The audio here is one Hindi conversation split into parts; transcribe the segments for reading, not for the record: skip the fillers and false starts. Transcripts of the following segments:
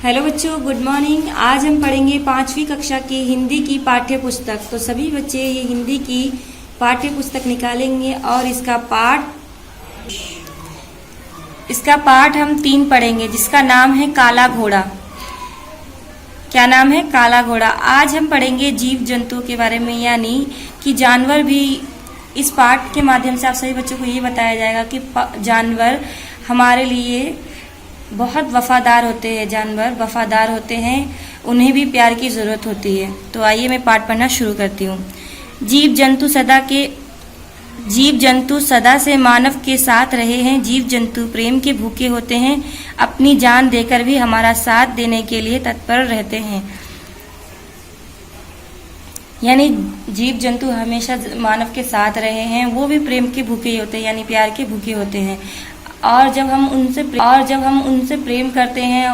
हेलो बच्चों, गुड मॉर्निंग। आज हम पढ़ेंगे 5वीं कक्षा की हिंदी की पाठ्य पुस्तक। तो सभी बच्चे ये हिंदी की पाठ्य पुस्तक निकालेंगे और इसका पाठ हम 3 पढ़ेंगे, जिसका नाम है काला घोड़ा। क्या नाम है? काला घोड़ा। आज हम पढ़ेंगे जीव जंतुओं के बारे में, यानी कि जानवर भी। इस पाठ के माध्यम से आप सभी बच्चों को ये बताया जाएगा कि जानवर हमारे लिए बहुत वफादार होते हैं। जानवर वफादार होते हैं, उन्हें भी प्यार की ज़रूरत होती है। तो आइए मैं पाठ पढ़ना शुरू करती हूँ। जीव जंतु सदा से मानव के साथ रहे हैं। जीव जंतु प्रेम के भूखे होते हैं, अपनी जान देकर भी हमारा साथ देने के लिए तत्पर रहते हैं। यानी जीव जंतु हमेशा मानव के साथ रहे हैं, वो भी प्रेम के भूखे होते हैं, यानी प्यार के भूखे होते हैं। और जब हम उनसे प्रेम करते हैं,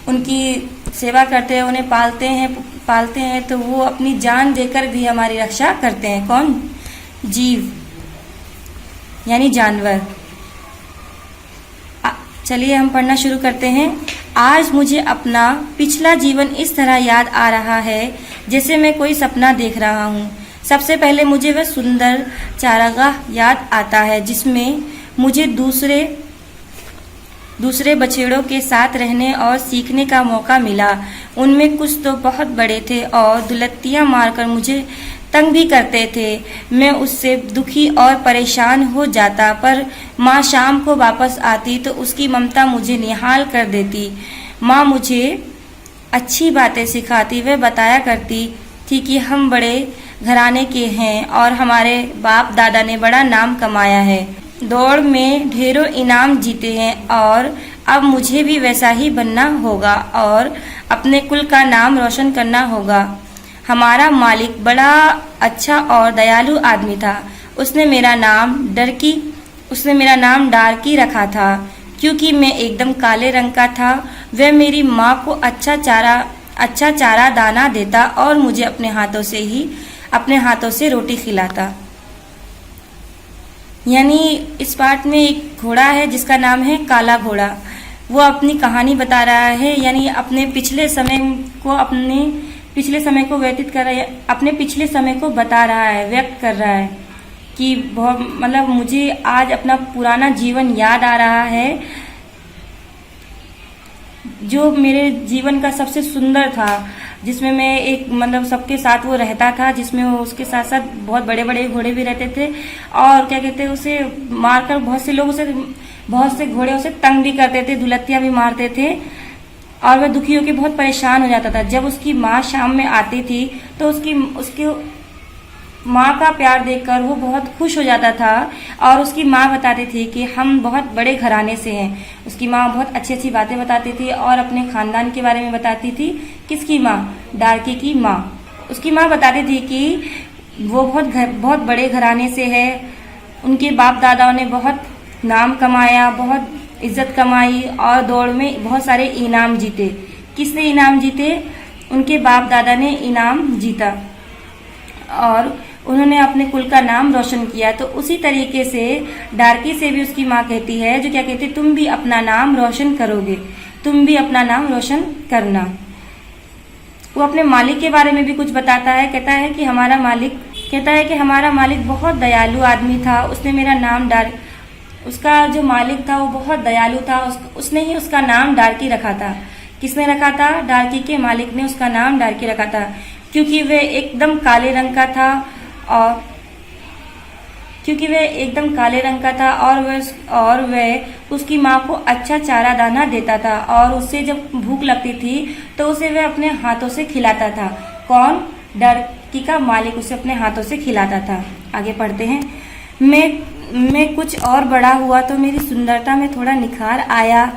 उनकी सेवा करते हैं, उन्हें पालते हैं, तो वो अपनी जान देकर भी हमारी रक्षा करते हैं। कौन? जीव यानी जानवर। चलिए हम पढ़ना शुरू करते हैं। आज मुझे अपना पिछला जीवन इस तरह याद आ रहा है जैसे मैं कोई सपना देख रहा हूँ। सबसे पहले मुझे वह सुंदर चारागाह याद आता है जिसमें मुझे दूसरे बछड़ों के साथ रहने और सीखने का मौका मिला। उनमें कुछ तो बहुत बड़े थे और दुलत्तियां मारकर मुझे तंग भी करते थे। मैं उससे दुखी और परेशान हो जाता, पर माँ शाम को वापस आती तो उसकी ममता मुझे निहाल कर देती। माँ मुझे अच्छी बातें सिखाती। वह बताया करती थी कि हम बड़े घराने के हैं और हमारे बाप दादा ने बड़ा नाम कमाया है, दौड़ में ढेरों इनाम जीते हैं, और अब मुझे भी वैसा ही बनना होगा और अपने कुल का नाम रोशन करना होगा। हमारा मालिक बड़ा अच्छा और दयालु आदमी था। उसने मेरा नाम डार्की रखा था क्योंकि मैं एकदम काले रंग का था। वह मेरी माँ को अच्छा चारा दाना देता और मुझे अपने हाथों से रोटी खिलाता। यानी इस पाठ में एक घोड़ा है जिसका नाम है काला घोड़ा। वो अपनी कहानी बता रहा है, यानी अपने पिछले समय को व्यतीत कर रहा है, अपने पिछले समय को बता रहा है, व्यक्त कर रहा है कि बहुत मुझे आज अपना पुराना जीवन याद आ रहा है जो मेरे जीवन का सबसे सुंदर था, जिसमें मैं एक सबके साथ वो रहता था, जिसमें वो उसके साथ साथ बहुत बड़े बड़े घोड़े भी रहते थे। और क्या कहते हैं, उसे मारकर बहुत से घोड़े उसे तंग भी करते थे, दुलत्तियां भी मारते थे, और वह दुखी होकर बहुत परेशान हो जाता था। जब उसकी माँ शाम में आती थी तो उसकी माँ का प्यार देखकर वो बहुत खुश हो जाता था। और उसकी माँ बताती थी कि हम बहुत बड़े घराने से हैं। उसकी माँ बहुत अच्छी अच्छी बातें बताती थी और अपने खानदान के बारे में बताती थी। किसकी माँ? डार्की की माँ। उसकी माँ बताती थी कि वो बहुत बड़े घराने से है। उनके बाप दादाओं ने बहुत नाम कमाया, बहुत इज्जत कमाई और दौड़ में बहुत सारे इनाम जीते। किसने इनाम जीते? उनके बाप दादा ने इनाम जीता और उन्होंने अपने कुल का नाम रोशन किया। तो उसी तरीके से डार्की से भी उसकी माँ कहती है, जो क्या कहती है, तुम भी अपना नाम रोशन करोगे, तुम भी अपना नाम रोशन करना। वो अपने मालिक के बारे में भी कुछ बताता है। कहता है कि हमारा मालिक बहुत दयालु आदमी था। उसका जो मालिक था वो बहुत दयालु था। उसने ही उसका नाम डार्की रखा था। किसने रखा था? डार्की के मालिक ने उसका नाम डार्की रखा था, क्योंकि वह एकदम काले रंग का था और वह उसकी माँ को अच्छा चारा दाना देता था, और उससे जब भूख लगती थी तो उसे वह अपने हाथों से खिलाता था। कौन? डार्की का मालिक उसे अपने हाथों से खिलाता था। आगे पढ़ते हैं। मैं कुछ और बड़ा हुआ तो मेरी सुंदरता में थोड़ा निखार आया।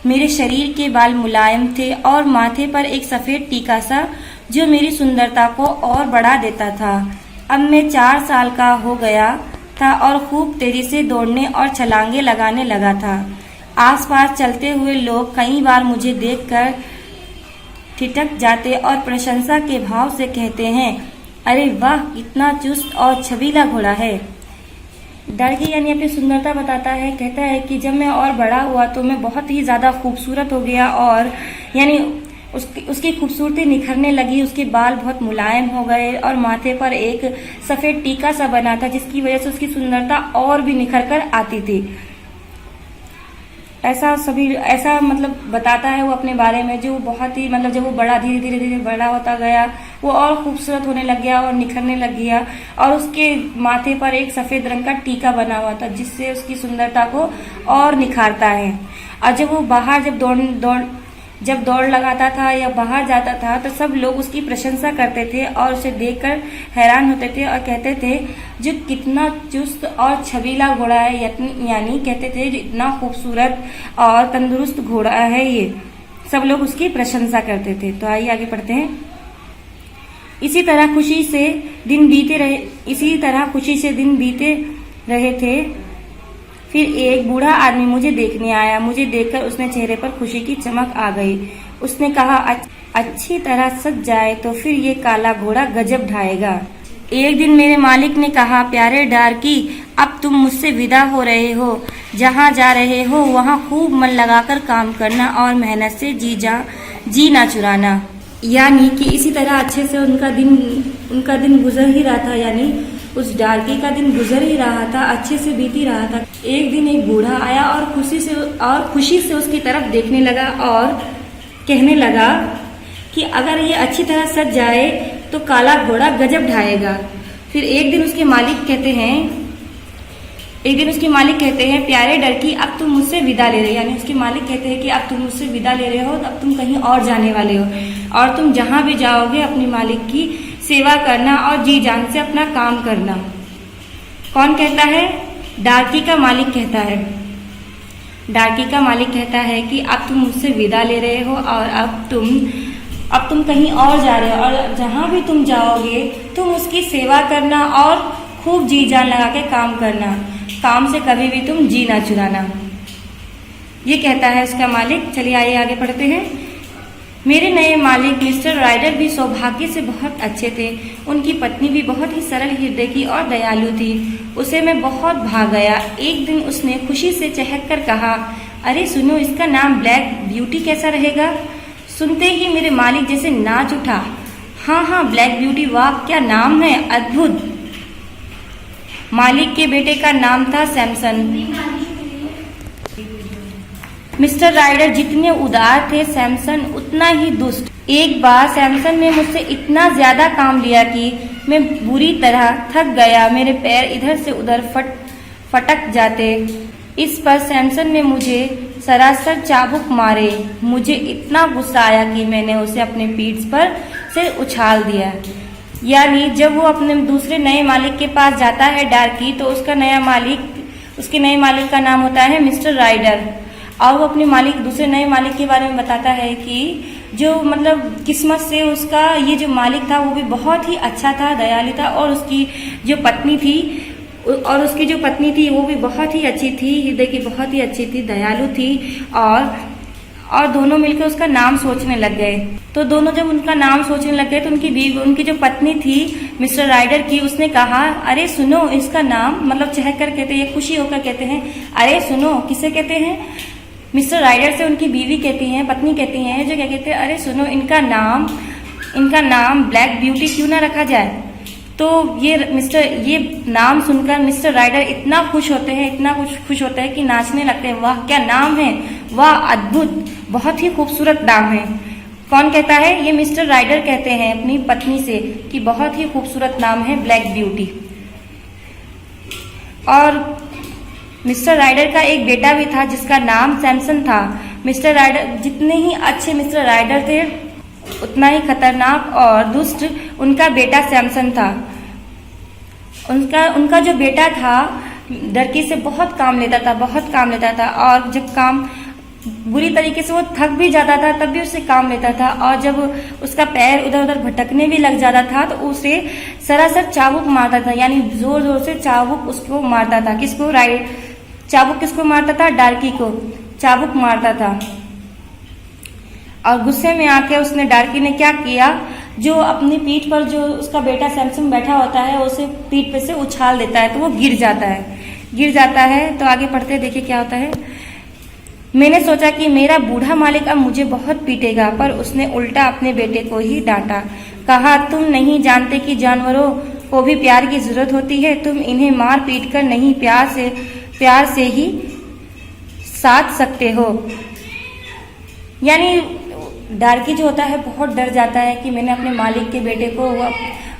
मेरे शरीर के बाल मुलायम थे और माथे पर एक सफेद टीका सा जो मेरी सुंदरता को और बढ़ा देता था। अब मैं 4 साल का हो गया था और खूब तेजी से दौड़ने और छलांगे लगाने लगा था। आसपास चलते हुए लोग कई बार मुझे देखकर ठिठक जाते और प्रशंसा के भाव से कहते हैं, अरे वाह, कितना चुस्त और छबीला घोड़ा है। डार्की यानी अपनी सुंदरता बताता है, कहता है कि जब मैं और बड़ा हुआ तो मैं बहुत ही ज़्यादा खूबसूरत हो गया, और यानी उसकी खूबसूरती निखरने लगी। उसके बाल बहुत मुलायम हो गए और माथे पर एक सफ़ेद टीका सा बना था, जिसकी वजह से उसकी सुंदरता और भी निखर कर आती थी। ऐसा मतलब बताता है वो अपने बारे में, जो बहुत ही मतलब जब वो बड़ा धीरे धीरे धीरे बड़ा होता गया, वो और खूबसूरत होने लग गया और निखरने लग गया, और उसके माथे पर एक सफ़ेद रंग का टीका बना हुआ था, जिससे उसकी सुंदरता को और निखारता है। और जब वो बाहर जब दौड़ लगाता था या बाहर जाता था तो सब लोग उसकी प्रशंसा करते थे और उसे देखकर हैरान होते थे और कहते थे जो कितना चुस्त और छबीला घोड़ा है, यानी कहते थे इतना खूबसूरत और तंदुरुस्त घोड़ा है ये। सब लोग उसकी प्रशंसा करते थे। तो आइए आगे पढ़ते हैं। इसी तरह खुशी से दिन बीते रहे थे। फिर एक बूढ़ा आदमी मुझे देखने आया। मुझे देखकर उसने चेहरे पर खुशी की चमक आ गई। उसने कहा, अच्छी तरह सज जाए तो फिर ये काला घोड़ा गजब ढाएगा। एक दिन मेरे मालिक ने कहा, प्यारे डार्की, अब तुम मुझसे विदा हो रहे हो। जहाँ जा रहे हो वहाँ खूब मन लगाकर काम करना और मेहनत से जी ना चुराना। यानी कि इसी तरह अच्छे से उनका दिन गुजर ही रहा था, यानी उस डार्की का दिन गुजर ही रहा था, अच्छे से बीत ही रहा था। एक दिन एक बूढ़ा आया और खुशी से उसकी तरफ देखने लगा और कहने लगा कि अगर ये अच्छी तरह सज जाए तो काला घोड़ा गजब ढाएगा। फिर एक दिन उसके मालिक कहते हैं, प्यारे डार्की, अब तुम मुझसे विदा ले रहे हो। यानी उसके मालिक कहते हैं कि अब तुम मुझसे विदा ले रहे हो, अब तुम कहीं और जाने वाले हो, और तुम जहां भी जाओगे अपने मालिक की सेवा करना और जी जान से अपना काम करना। कौन कहता है? डार्की का मालिक कहता है। डार्की का मालिक कहता है कि अब तुम मुझसे विदा ले रहे हो और अब तुम कहीं और जा रहे हो, और जहां भी तुम जाओगे तुम उसकी सेवा करना और खूब जी जान लगा के काम करना। काम से कभी भी तुम जी ना चुराना। ये कहता है उसका मालिक। चलिए आइए आगे पढ़ते हैं। मेरे नए मालिक मिस्टर राइडर भी सौभाग्य से बहुत अच्छे थे। उनकी पत्नी भी बहुत ही सरल हृदय की और दयालु थी। उसे मैं बहुत भा गया। एक दिन उसने खुशी से चहक कर कहा, अरे सुनो, इसका नाम ब्लैक ब्यूटी कैसा रहेगा? सुनते ही मेरे मालिक जैसे नाच उठा। हाँ, ब्लैक ब्यूटी, वाह क्या नाम है, अद्भुत। मालिक के बेटे का नाम था सैमसन। मिस्टर राइडर जितने उदार थे, सैमसन उतना ही दुष्ट। एक बार सैमसन ने मुझसे इतना ज्यादा काम लिया कि मैं बुरी तरह थक गया। मेरे पैर इधर से उधर फटक जाते। इस पर सैमसन ने मुझे सरासर चाबुक मारे। मुझे इतना गुस्सा आया कि मैंने उसे अपने पीठ पर से उछाल दिया। यानी जब वो अपने दूसरे नए मालिक के पास जाता है डार्की, तो उसके नए मालिक का नाम होता है मिस्टर राइडर, और वो अपने दूसरे नए मालिक के बारे में बताता है कि जो मतलब किस्मत से उसका ये जो मालिक था वो भी बहुत ही अच्छा था, दयालु था, और उसकी जो पत्नी थी वो भी बहुत ही अच्छी थी, हृदय की बहुत ही अच्छी थी, दयालु थी, और दोनों मिलकर उसका नाम सोचने लग गए। तो दोनों जब उनका नाम सोचने लग गए तो उनकी जो पत्नी थी मिस्टर राइडर की, उसने कहा, अरे सुनो, इसका नाम, मतलब चहक कर कहते हैं, खुशी होकर कहते हैं, अरे सुनो, किसे कहते हैं? मिस्टर राइडर से उनकी पत्नी कहती हैं, जो क्या कहते हैं, अरे सुनो, इनका नाम ब्लैक ब्यूटी क्यों ना रखा जाए? तो ये नाम सुनकर मिस्टर राइडर इतना खुश होते हैं कि नाचने लगते हैं। वाह क्या नाम है, वाह अद्भुत, बहुत ही खूबसूरत नाम है। कौन कहता है? ये मिस्टर राइडर कहते हैं अपनी पत्नी से कि बहुत ही खूबसूरत नाम है ब्लैक ब्यूटी। और मिस्टर राइडर का एक बेटा भी था जिसका नाम सैमसन था। मिस्टर राइडर, जितने ही अच्छे मिस्टर राइडर थे उतना ही खतरनाक और दुष्ट उनका बेटा सैमसन था। उनका जो बेटा था डार्की से बहुत काम लेता था, और जब काम बुरी तरीके से वो थक भी जाता था तब भी उससे काम लेता था, और जब उसका पैर उधर उधर भटकने भी लग जाता था तो उसे सरासर चाबुक मारता था, यानी जोर जोर से चाबुक उसको मारता था। चाबुक किसको मारता था? डार्की को चाबुक मारता था। और गुस्से में आके उसने, डार्की ने क्या किया, जो अपनी पीठ पर जो उसका बेटा सैमसन बैठा होता है उसे पीठ पे से उछाल देता है, तो वो गिर जाता है। गिर जाता है। तो आगे पढ़ते देखिए क्या होता है। मैंने सोचा कि मेरा बूढ़ा मालिक अब मुझे बहुत पीटेगा, पर उसने उल्टा अपने बेटे को ही डांटा। कहा, तुम नहीं जानते कि जानवरों को भी प्यार की जरूरत होती है। तुम इन्हें मार पीट कर नहीं, प्यार से ही साथ सकते हो। यानी डार्की जो होता है बहुत डर जाता है कि मैंने अपने मालिक के बेटे को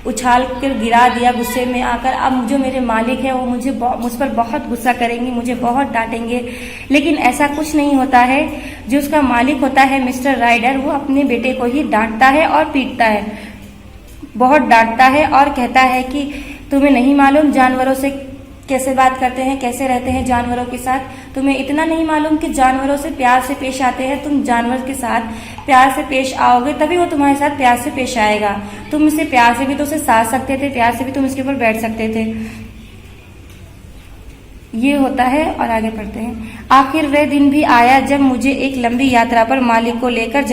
उछाल कर गिरा दिया गुस्से में आकर। अब जो मेरे मालिक है वो मुझ पर बहुत गुस्सा करेंगे, मुझे बहुत डांटेंगे। लेकिन ऐसा कुछ नहीं होता है। जो उसका मालिक होता है मिस्टर राइडर, वो अपने बेटे को ही डांटता है और पीटता है, बहुत डांटता है और कहता है कि तुम्हें नहीं मालूम जानवरों से कैसे बात करते हैं, कैसे रहते हैं जानवरों के साथ। तुम्हें इतना नहीं मालूम कि जानवरों से प्यार से पेश आते हैं। तुम जानवर के साथ प्यार से पेश आओगे तभी वो तुम्हारे साथ प्यार से पेश आएगा। तुम इसे प्यार से भी तो उसे साथ सकते थे, प्यार से भी तुम इसके ऊपर बैठ सकते थे। ये होता है। और आगे पढ़ते हैं। आखिर वह दिन भी आया जब मुझे एक लंबी यात्रा पर मालिक को लेकर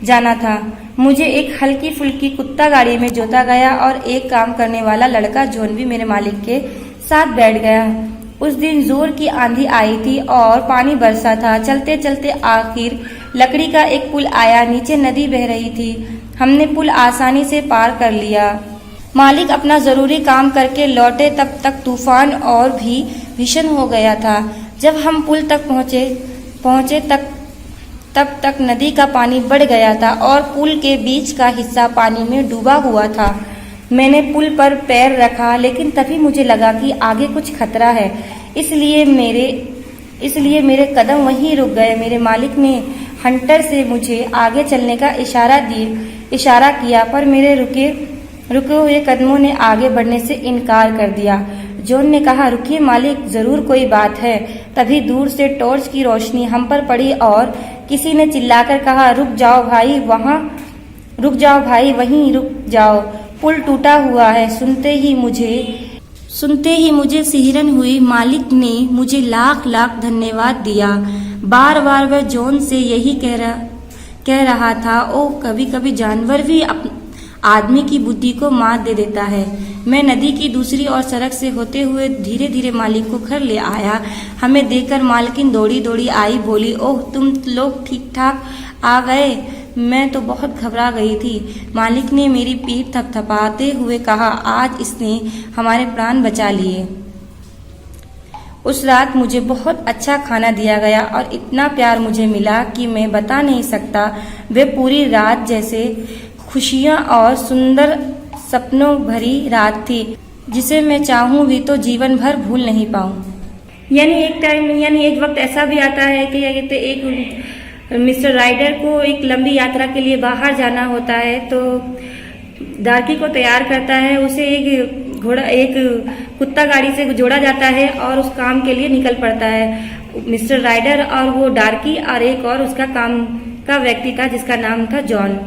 जाना था। मुझे एक हल्की फुल्की कुत्ता गाड़ी में जोता गया और एक काम करने वाला लड़का जॉन भी मेरे मालिक के साथ बैठ गया। उस दिन जोर की आंधी आई थी और पानी बरसा था। चलते चलते आखिर लकड़ी का एक पुल आया। नीचे नदी बह रही थी। हमने पुल आसानी से पार कर लिया। मालिक अपना जरूरी काम करके लौटे तब तक तूफान और भी भीषण हो गया था। जब हम पुल तक पहुंचे तब तक नदी का पानी बढ़ गया था और पुल के बीच का हिस्सा पानी में डूबा हुआ था। मैंने पुल पर पैर रखा, लेकिन तभी मुझे लगा कि आगे कुछ खतरा है। इसलिए मेरे कदम वहीं रुक गए। मेरे मालिक ने हंटर से मुझे आगे चलने का इशारा किया, पर मेरे रुके हुए कदमों ने आगे बढ़ने से इनकार कर दिया। जॉन ने कहा, रुकिए मालिक, जरूर कोई बात है। तभी दूर से टॉर्च की रोशनी हम पर पड़ी और किसी ने चिल्लाकर कहा, रुक जाओ भाई, वहीं रुक जाओ, पुल टूटा हुआ है। सुनते ही मुझे सिहरन हुई। मालिक ने मुझे लाख लाख धन्यवाद दिया। बार बार वह जॉन से यही कह रहा था, ओह, कभी कभी जानवर भी आदमी की बुद्धि को मात दे देता है। मैं नदी की दूसरी ओर सड़क से होते हुए धीरे धीरे मालिक को घर ले आया। हमें देखकर मालकिन दौड़ी दौड़ी आई, बोली, ओह, तुम लोग ठीक ठाक आ गए। मैं तो बहुत घबरा गई थी। मालिक ने मेरी पीठ थपथपाते हुए कहा, आज इसने हमारे प्राण बचा लिए। उस रात मुझे बहुत अच्छा खाना दिया गया और इतना प्यार मुझे मिला कि मैं बता नहीं सकता। वे पूरी रात जैसे खुशियां और सुंदर सपनों भरी रात थी, जिसे मैं चाहूं भी तो जीवन भर भूल नहीं पाऊं। यानी एक वक्त ऐसा भी आता है कि एक मिस्टर राइडर को एक लंबी यात्रा के लिए बाहर जाना होता है, तो डार्की को तैयार करता है। उसे एक कुत्ता गाड़ी से जोड़ा जाता है और उस काम के लिए निकल पड़ता है। मिस्टर राइडर और वो डार्की और एक और उसका काम का व्यक्ति था जिसका नाम था जॉन।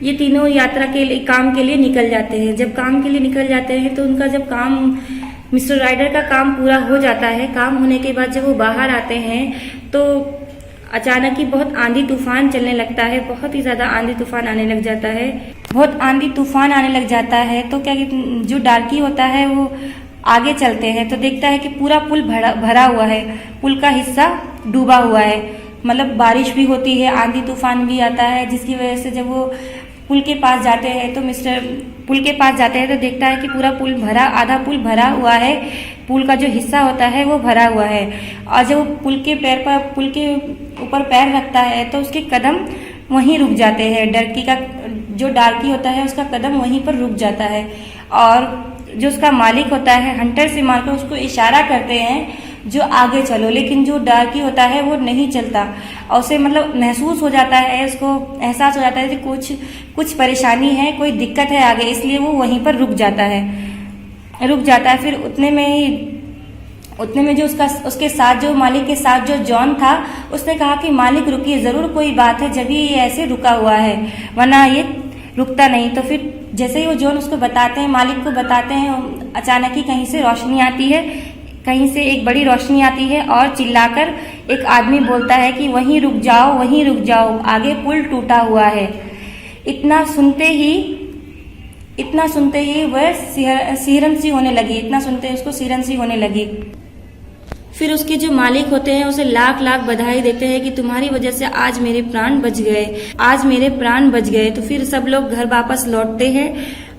ये तीनों यात्रा के लिए, काम के लिए निकल जाते हैं। जब काम के लिए निकल जाते हैं तो उनका जब काम, मिस्टर राइडर का काम पूरा हो जाता है। काम होने के बाद जब वो बाहर आते हैं तो अचानक ही बहुत आंधी तूफान चलने लगता है। बहुत ही ज्यादा आंधी तूफान आने लग जाता है। तो क्या जो डार्की होता है वो आगे चलते हैं तो देखता है कि पूरा पुल भरा हुआ है। पुल का हिस्सा डूबा हुआ है। मतलब बारिश भी होती है, आंधी तूफान भी आता है, जिसकी वजह से जब वो पुल के पास जाते हैं तो देखता है कि पूरा आधा पुल भरा हुआ है। पुल का जो हिस्सा होता है वो भरा हुआ है। और जब वो पुल के ऊपर पैर रखता है तो उसके कदम वहीं रुक जाते हैं। जो डार्की होता है उसका कदम वहीं पर रुक जाता है। और जो उसका मालिक होता है हंटर से मारकर उसको इशारा करते हैं जो आगे चलो, लेकिन जो डार्की होता है वो नहीं चलता। और उसे मतलब महसूस हो जाता है, उसको एहसास हो जाता है कि कुछ परेशानी है, कोई दिक्कत है आगे, इसलिए वो वहीं पर रुक जाता है। फिर उतने में जो उसके साथ, जो मालिक के साथ जो जॉन था, उसने कहा कि मालिक रुकिए, जरूर कोई बात है, जब ये ऐसे रुका हुआ है, वरना ये रुकता नहीं। तो फिर जैसे ही वो जॉन उसको मालिक को बताते हैं, अचानक ही कहीं से एक बड़ी रोशनी आती है और चिल्लाकर एक आदमी बोलता है कि वहीं रुक जाओ, आगे पुल टूटा हुआ है। इतना सुनते इतना सुनते ही वह सिहरन सी होने लगी, इतना सुनते ही उसको सिहरन सी होने लगी। फिर उसके जो मालिक होते हैं उसे लाख लाख बधाई देते हैं कि तुम्हारी वजह से आज मेरे प्राण बच गए, आज मेरे प्राण बच गए। तो फिर सब लोग घर वापस लौटते हैं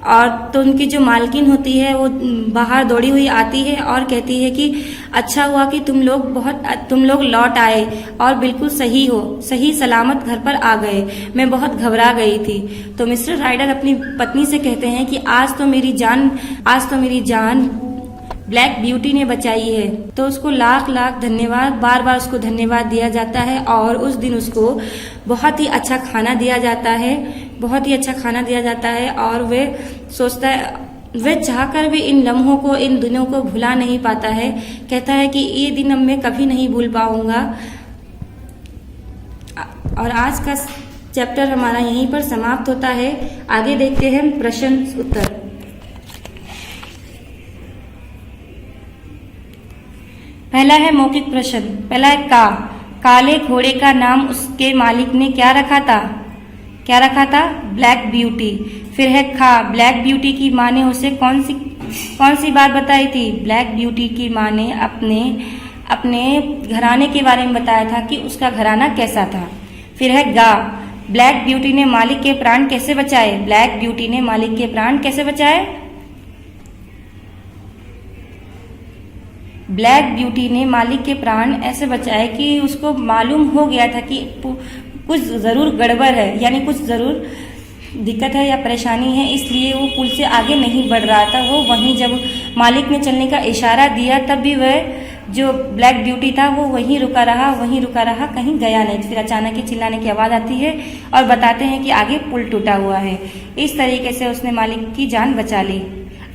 और तो उनकी जो मालकिन होती है वो बाहर दौड़ी हुई आती है और कहती है कि अच्छा हुआ कि तुम लोग लौट आए और बिल्कुल सही हो, सही सलामत घर पर आ गए, मैं बहुत घबरा गई थी। तो मिस्टर राइडर अपनी पत्नी से कहते हैं कि आज तो मेरी जान ब्लैक ब्यूटी ने बचाई है। तो उसको लाख लाख धन्यवाद, बार बार उसको धन्यवाद दिया जाता है और उस दिन उसको बहुत ही अच्छा खाना दिया जाता है, बहुत ही अच्छा खाना दिया जाता है। और वह सोचता है, वह चाहकर भी इन लम्हों को, इन दिनों को भुला नहीं पाता है। कहता है कि ये दिन अब मैं कभी नहीं भूल पाऊंगा। और आज का चैप्टर हमारा यहीं पर समाप्त होता है। आगे देखते हैं प्रश्न उत्तर। पहला है मौखिक प्रश्न। पहला है का, काले घोड़े का नाम उसके मालिक ने क्या रखा था? क्या रखा था? Black beauty. फिर है खा, ब्लैक ब्यूटी की माँ ने उसे कौन सी बात बताई थी? ब्लैक ब्यूटी की माँ ने अपने घराने के बारे में बताया था कि उसका घराना कैसा था। फिर है गा, ब्लैक ब्यूटी ने मालिक के प्राण कैसे बचाए? ब्लैक ब्यूटी ने मालिक के प्राण कैसे बचाए? ब्लैक ब्यूटी ने मालिक के प्राण ऐसे बचाए कि उसको मालूम हो गया था कि कुछ जरूर गड़बड़ है, यानी कुछ जरूर दिक्कत है या परेशानी है, इसलिए वो पुल से आगे नहीं बढ़ रहा था। वो वहीं जब मालिक ने चलने का इशारा दिया तब भी वह जो ब्लैक ब्यूटी था वो वहीं रुका रहा, कहीं गया नहीं। फिर अचानक ही चिल्लाने की आवाज आती है और बताते हैं कि आगे पुल टूटा हुआ है। इस तरीके से उसने मालिक की जान बचा ली।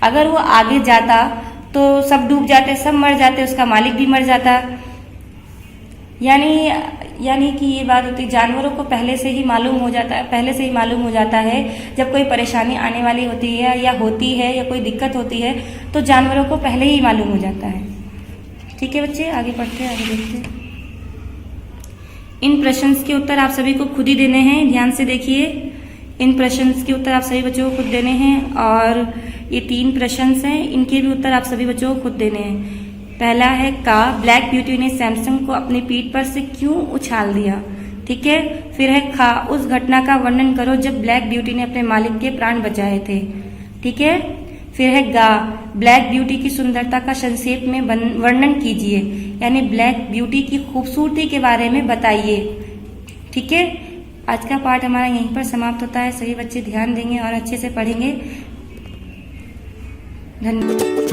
अगर वो आगे जाता तो सब डूब जाते, सब मर जाते, उसका मालिक भी मर जाता। यानी कि ये बात होती, जानवरों को पहले से ही मालूम हो जाता है जब कोई परेशानी आने वाली होती है या कोई दिक्कत होती है तो जानवरों को पहले ही मालूम हो जाता है। ठीक है बच्चे, आगे पढ़ते हैं, आगे देखते हैं। इन प्रश्न के उत्तर आप सभी को खुद ही देने हैं, ध्यान से देखिए। इन प्रश्न के उत्तर आप सभी बच्चों को खुद देने हैं और ये 3 प्रश्न हैं, इनके भी उत्तर आप सभी बच्चों को खुद देने हैं। पहला है का, ब्लैक ब्यूटी ने सैमसंग को अपनी पीठ पर से क्यों उछाल दिया? ठीक है। फिर है खा, उस घटना का वर्णन करो जब ब्लैक ब्यूटी ने अपने मालिक के प्राण बचाए थे। ठीक है। फिर है गा, ब्लैक ब्यूटी की सुंदरता का संक्षेप में वर्णन कीजिए, यानी ब्लैक ब्यूटी की खूबसूरती के बारे में बताइए। ठीक है। आज का पाठ हमारा यहीं पर समाप्त होता है। सभी बच्चे ध्यान देंगे और अच्छे से पढ़ेंगे। धन्यवाद।